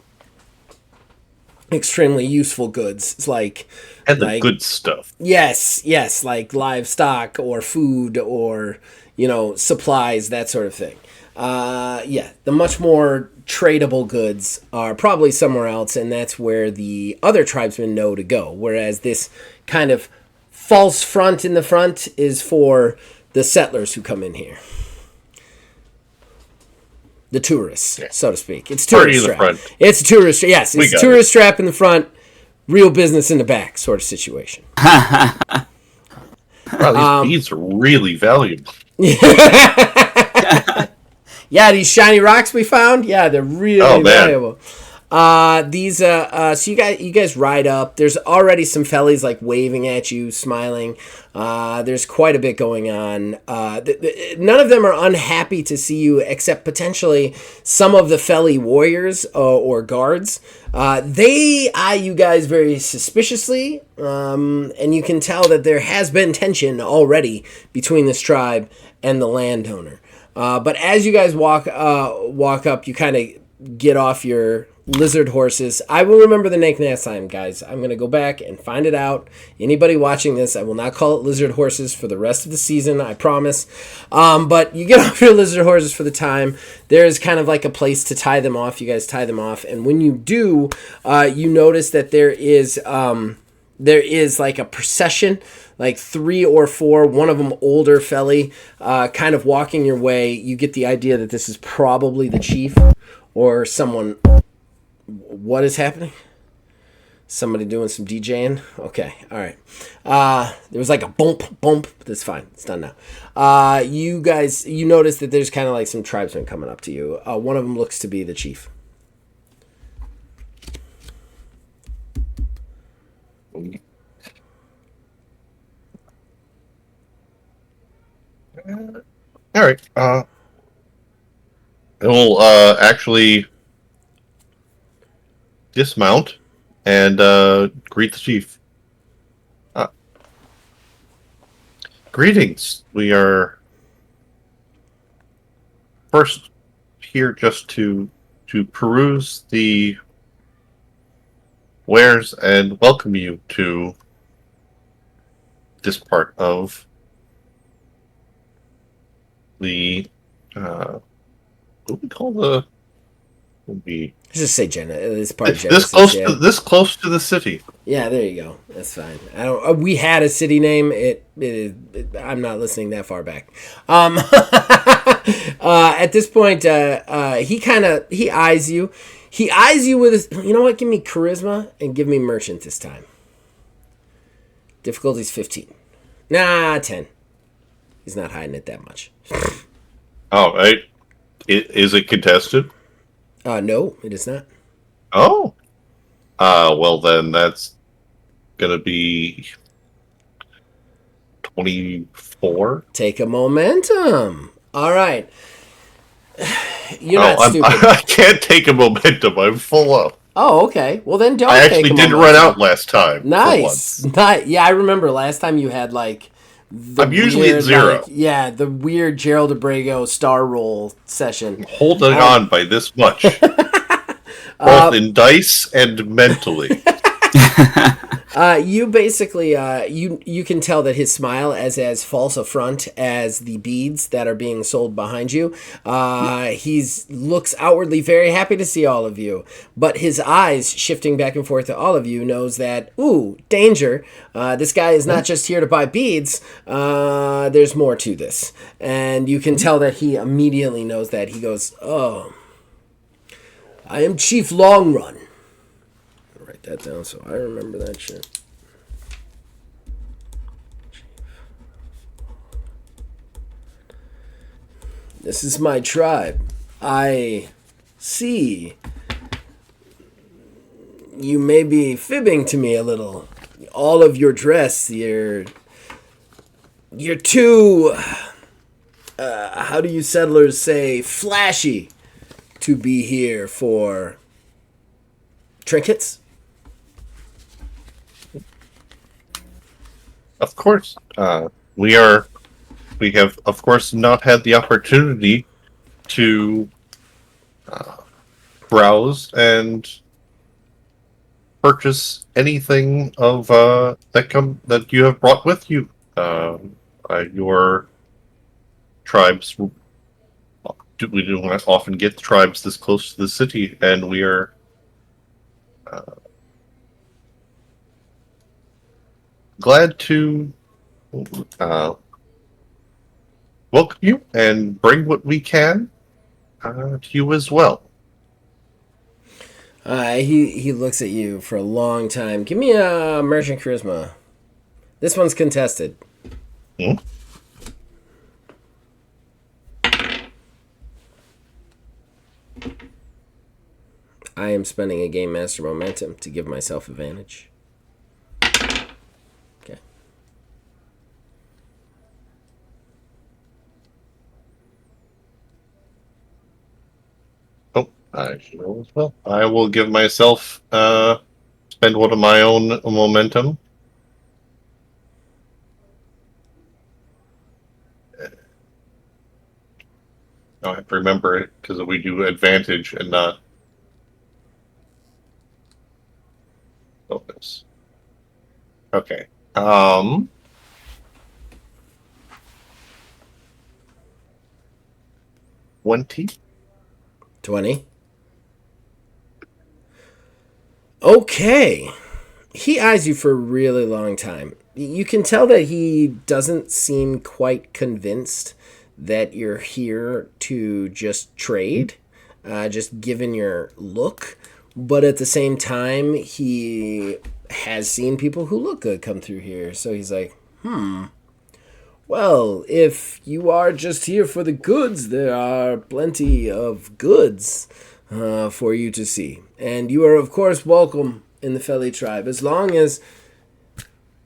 extremely useful goods. It's like Good stuff. Yes, like livestock or food or supplies, that sort of thing. The much more tradable goods are probably somewhere else, and that's where the other tribesmen know to go. Whereas this kind of false front in the front is for the settlers who come in here. the tourists, so to speak. It's Party tourist in the trap. front. It's a tourist. Yes, We it's got tourist trap in the front, real business in the back, sort of situation. Wow, these beads are really valuable. Yeah, these shiny rocks we found. Yeah, they're really Oh, man. valuable. So you guys ride up. There's already some fellies like waving at you, smiling. There's quite a bit going on. None of them are unhappy to see you, except potentially some of the felly warriors or guards. They eye you guys very suspiciously, and you can tell that there has been tension already between this tribe and the landowner. But as you guys walk up, you kind of get off your lizard horses. I will remember the name next time, guys. I'm going to go back and find it out. Anybody watching this, I will not call it lizard horses for the rest of the season, I promise. But you get off your lizard horses for the time. There's kind of like a place to tie them off. You guys tie them off. And when you do, you notice that there is like a procession, like 3 or 4, one of them older felly, kind of walking your way. You get the idea that this is probably the chief or someone. What is happening? Somebody doing some DJing? Okay, all right. There was like a bump. That's fine. It's done now. You guys, you notice that there's kind of like some tribesmen coming up to you. One of them looks to be the chief. All right. We'll actually dismount and greet the chief. Greetings. We are first here just to peruse the wares and welcome you to this part of the what do we call the Just say Jenna. It's part of Genesis. this close to the city. Yeah, there you go. That's fine. I don't. We had a city name. I'm not listening that far back. At this point, he eyes you. He eyes you with his. You know what? Give me charisma and give me merchant this time. Difficulty's 15. Nah, 10. He's not hiding it that much. All right. Is it contested? No, it is not. Oh. Well then that's gonna be 24. Take a momentum. All right. You're not stupid. I can't take a momentum. I'm full up. Oh, okay. Well, then don't. I actually didn't run out last time. Nice. Yeah, I remember last time you had like. I'm usually at 0. The weird Gerald Abrego star roll session. Holding on by this much. Both in dice and mentally. You basically, you can tell that his smile is as false a front as the beads that are being sold behind you. He's looks outwardly very happy to see all of you, but his eyes shifting back and forth to all of you knows that, ooh, danger. This guy is not just here to buy beads. There's more to this. And you can tell that he immediately knows that. He goes, oh, I am Chief Long Run. Write that down so I remember that shit. This is my tribe. I see. You may be fibbing to me a little. All of your dress, you're too, how do you settlers say, flashy to be here for trinkets? Of course. We have, of course, not had the opportunity to browse and purchase anything of that you have brought with you. Your tribes. We do not often get tribes this close to the city, and we are glad to welcome you and bring what we can To you as well. He looks at you for a long time. Give me a merchant charisma. This one's contested. Hmm? I am spending a game master momentum to give myself advantage. Okay. Oh, I should roll as well. I will give myself spend one of my own momentum. I have to remember it because we do advantage and not bonus. Okay. 20. 20. Okay. He eyes you for a really long time. You can tell that he doesn't seem quite convinced that you're here to just trade, just given your look. But at the same time, he has seen people who look good come through here. So he's like, well, if you are just here for the goods, there are plenty of goods for you to see. And you are, of course, welcome in the Feli tribe, as long as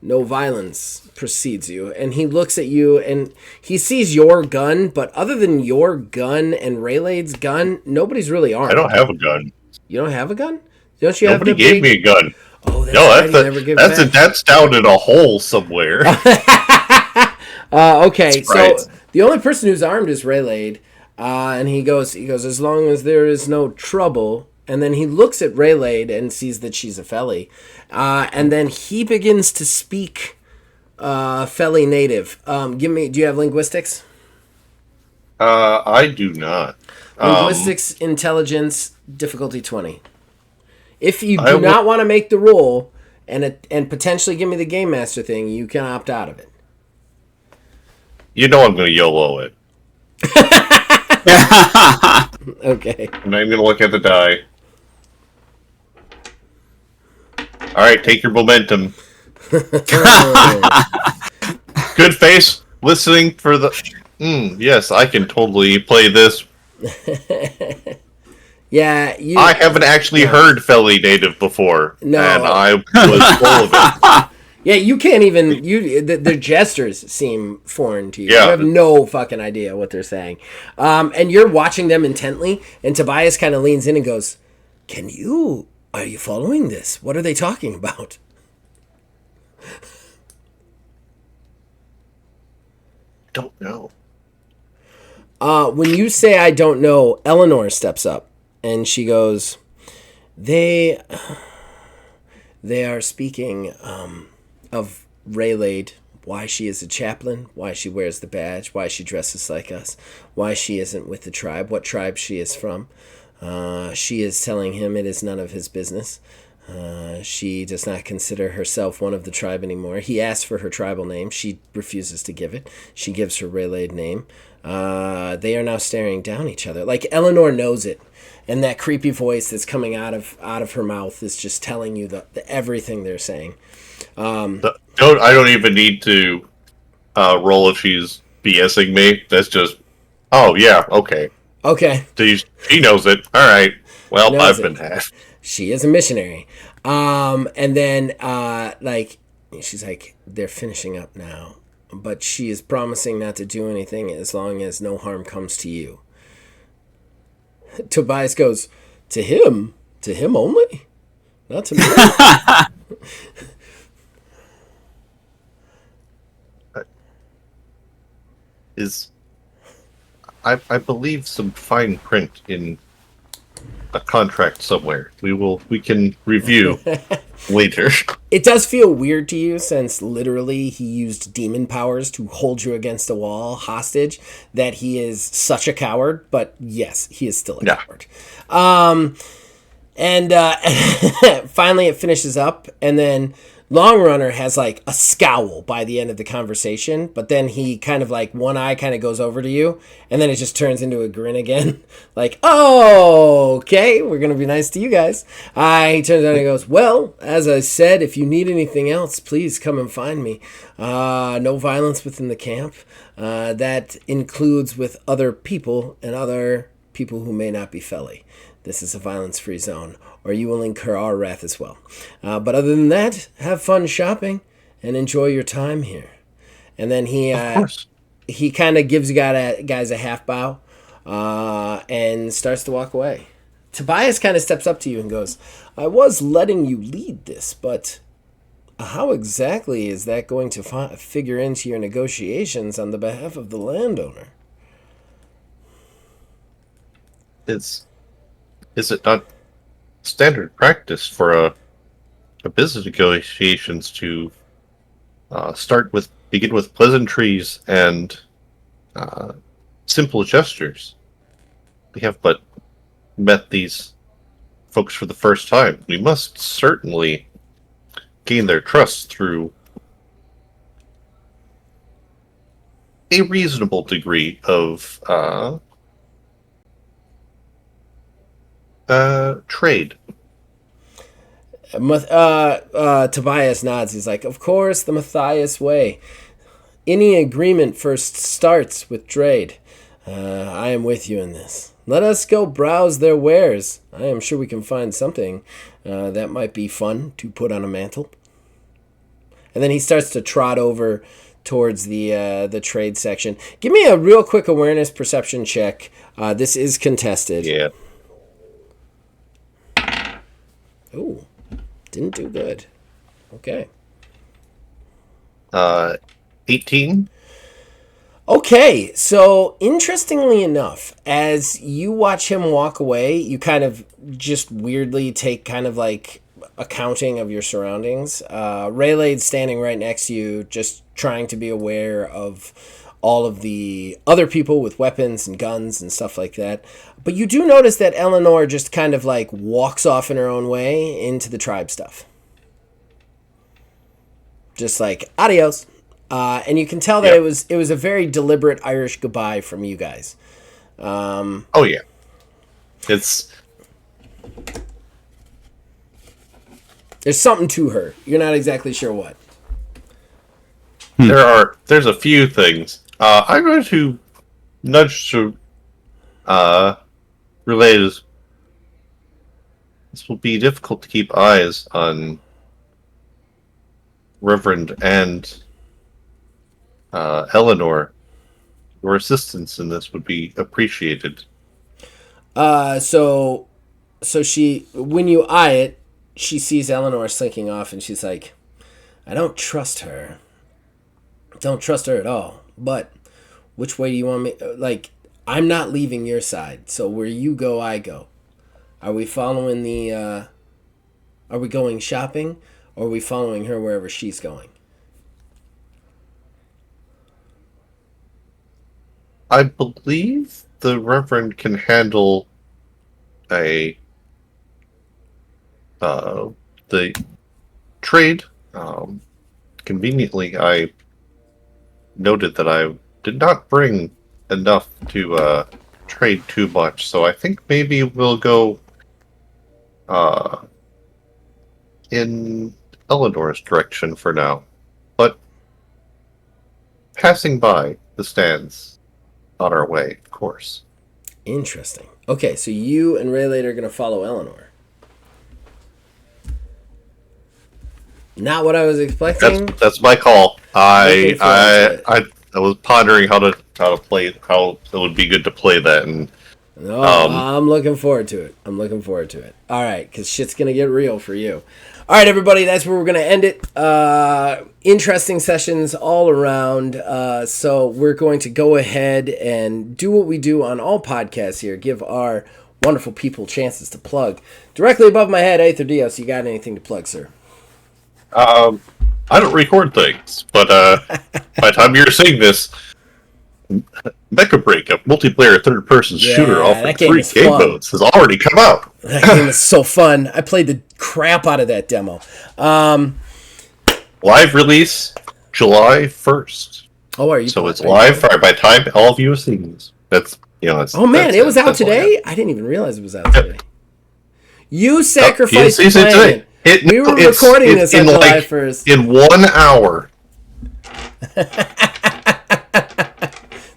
no violence precedes you. And he looks at you, and he sees your gun, but other than your gun and Raylade's gun, nobody's really armed. I don't have a gun. You don't have a gun? Don't you Nobody have the gave big... me a gun. Oh, that's No, right, he never gave it back. that's down in a hole somewhere. Okay, Right. so the only person who's armed is Raylade, and he goes, as long as there is no trouble. And then he looks at Raylade and sees that she's a Feli, and then he begins to speak Feli native. Do you have linguistics? I do not. Linguistics, intelligence, difficulty 20. If you do not want to make the roll and potentially give me the game master thing, you can opt out of it. You know I'm going to YOLO it. Okay. I'm not even going to look at the die. All right, take your momentum. Good face. Listening for the... yes, I can totally play this. Yeah, I haven't actually heard Feli native before. No. And I was full of it. Yeah, you can't even... their gestures seem foreign to you. Yeah. You have no fucking idea what they're saying. And you're watching them intently, and Tobias kind of leans in and goes, Are you following this? What are they talking about? Don't know. When you say I don't know, Eleanor steps up, and she goes, They are speaking of Raylade, why she is a chaplain, why she wears the badge, why she dresses like us, why she isn't with the tribe, what tribe she is from. She is telling him it is none of his business. She does not consider herself one of the tribe anymore. He asks for her tribal name. She refuses to give it. She gives her Raylade name. They are now staring down each other. Like, Eleanor knows it. And that creepy voice that's coming out of her mouth is just telling you the everything they're saying. I don't even need to roll if she's BSing me. That's just, oh yeah, okay. Okay. She knows it. All right. Well, I've been had. She is a missionary. And then, she's like, they're finishing up now. But she is promising not to do anything as long as no harm comes to you. Tobias goes, to him? To him only? Not to me. I believe some fine print in a contract somewhere. We can review later. It does feel weird to you since literally he used demon powers to hold you against a wall hostage, that he is such a coward, but yes, he is still a coward. And finally it finishes up, and then Long Runner has like a scowl by the end of the conversation, but then he kind of like one eye kind of goes over to you, and then it just turns into a grin again. Like, oh, okay, we're going to be nice to you guys. He turns around and goes, well, as I said, if you need anything else, please come and find me. No violence within the camp. That includes with other people and other people who may not be felly. This is a violence-free zone, or you will incur our wrath as well. But other than that, have fun shopping and enjoy your time here. And then he kind of gives you guys a half bow and starts to walk away. Tobias kind of steps up to you and goes, I was letting you lead this, but how exactly is that going to figure into your negotiations on the behalf of the landowner? Is it not standard practice for a business negotiations to begin with pleasantries and simple gestures? We have but met these folks for the first time. We must certainly gain their trust through a reasonable degree of trade. Tobias nods. He's like, of course, the Matthias way. Any agreement first starts with trade. I am with you in this. Let us go browse their wares. I am sure we can find something that might be fun to put on a mantle. And then he starts to trot over towards the trade section. Give me a real quick awareness perception check. This is contested. Yeah. Ooh, didn't do good. Okay. 18. Okay, so interestingly enough, as you watch him walk away, you kind of just weirdly take kind of like accounting of your surroundings. Raylade's standing right next to you, just trying to be aware of all of the other people with weapons and guns and stuff like that. But you do notice that Eleanor just kind of like walks off in her own way into the tribe stuff. Just like, adios. And you can tell that it was a very deliberate Irish goodbye from you guys. Oh yeah. It's There's something to her. You're not exactly sure what. there's a few things. I'm going to nudge to relay this. This will be difficult to keep eyes on Reverend and Eleanor. Your assistance in this would be appreciated. So she, when you eye it, she sees Eleanor slinking off, and she's like, I don't trust her. Don't trust her at all. But which way do you want me? Like, I'm not leaving your side. So where you go, I go. Are we following the? Are we going shopping, or are we following her wherever she's going? I believe the Reverend can handle the trade. Conveniently, I noted that I did not bring enough to trade too much, so I think maybe we'll go in Eleanor's direction for now. But passing by the stands on our way, of course. Interesting. Okay, so you and Raylade are going to follow Eleanor. Not what I was expecting. That's my call. I was pondering how to play, how it would be good to play that, and No, I'm looking forward to it. All right, because shit's going to get real for you. All right, everybody, that's where we're going to end it. Interesting sessions all around. So we're going to go ahead and do what we do on all podcasts here. Give our wonderful people chances to plug. Directly above my head, Aether Dios, you got anything to plug, sir? I don't record things, but by the time you're seeing this, Mecha Break, a multiplayer third-person shooter offering 3 game modes, has already come out. That game is so fun. I played the crap out of that demo. Live release July 1st. Oh, are you? So it's live by the time all of you have seen this. That's Oh man, it was out today. I didn't even realize it was out today. You sacrificed playing. We were recording this on July 1st. In 1 hour.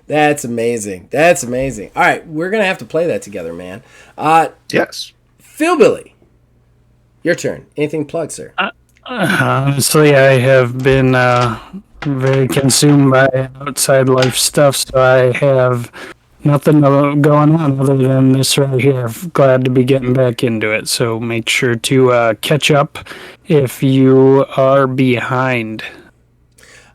That's amazing. That's amazing. All right, we're going to have to play that together, man. Yes. Philbilly, your turn. Anything plug, sir? Honestly, I have been very consumed by outside life stuff, so I have nothing going on other than this right here. Glad to be getting back into it, so make sure to catch up if you are behind.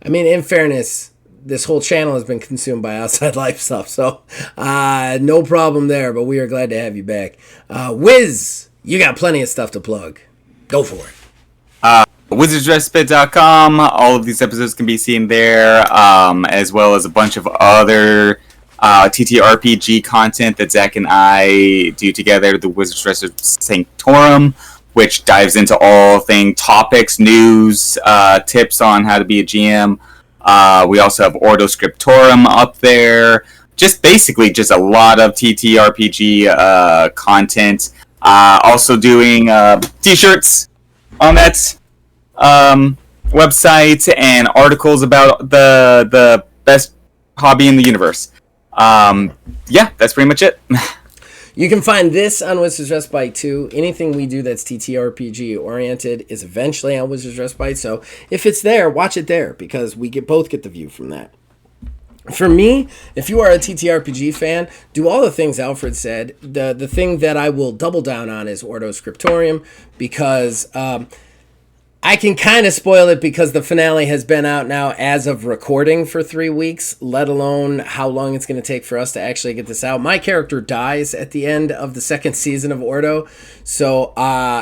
I mean, in fairness, this whole channel has been consumed by outside life stuff, so no problem there, but we are glad to have you back. Wiz, you got plenty of stuff to plug. Go for it. WizardsRespite.com. All of these episodes can be seen there, as well as a bunch of other TTRPG content that Zach and I do together. The Wizards Respite Sanctorum, which dives into all things topics, news, tips on how to be a GM. We also have Ordo Scriptorum up there. Just basically just a lot of TTRPG content. Also doing t-shirts on that website and articles about the best hobby in the universe. Yeah, that's pretty much it. You can find this on Wizards Respite too. Anything we do that's TTRPG oriented is eventually on Wizards Respite. So if it's there, watch it there because we both get the view from that. For me, if you are a TTRPG fan, do all the things Alfred said. The thing that I will double down on is Ordo Scriptorium because I can kind of spoil it because the finale has been out now as of recording for 3 weeks, let alone how long it's going to take for us to actually get this out. My character dies at the end of the second season of Ordo, so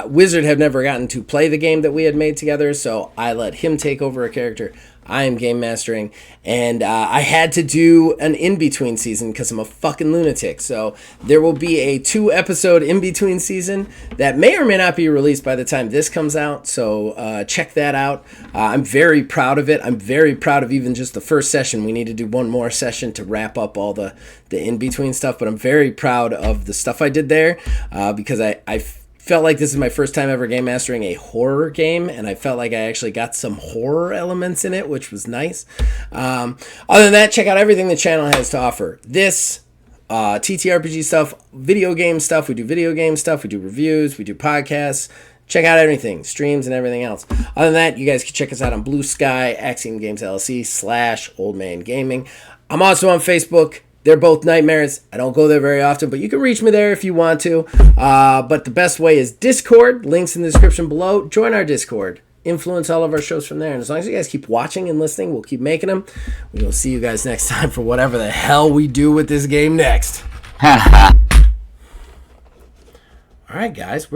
Wizard have never gotten to play the game that we had made together, so I let him take over a character. I am game mastering, and I had to do an in-between season because I'm a fucking lunatic. So there will be a 2-episode in-between season that may or may not be released by the time this comes out. So check that out. I'm very proud of it. I'm very proud of even just the first session. We need to do one more session to wrap up all the in-between stuff, but I'm very proud of the stuff I did there because I felt like this is my first time ever game mastering a horror game, and I felt like I actually got some horror elements in it, which was nice. Other than that, check out everything the channel has to offer. This, TTRPG stuff, video game stuff. We do video game stuff. We do reviews. We do podcasts. Check out everything, streams and everything else. Other than that, you guys can check us out on Blue Sky, Axiom Games LLC /OldManGaming. I'm also on Facebook. They're both nightmares. I don't go there very often, but you can reach me there if you want to. But the best way is Discord. Links in the description below. Join our Discord. Influence all of our shows from there. And as long as you guys keep watching and listening, we'll keep making them. We will see you guys next time for whatever the hell we do with this game next. All right, guys. We're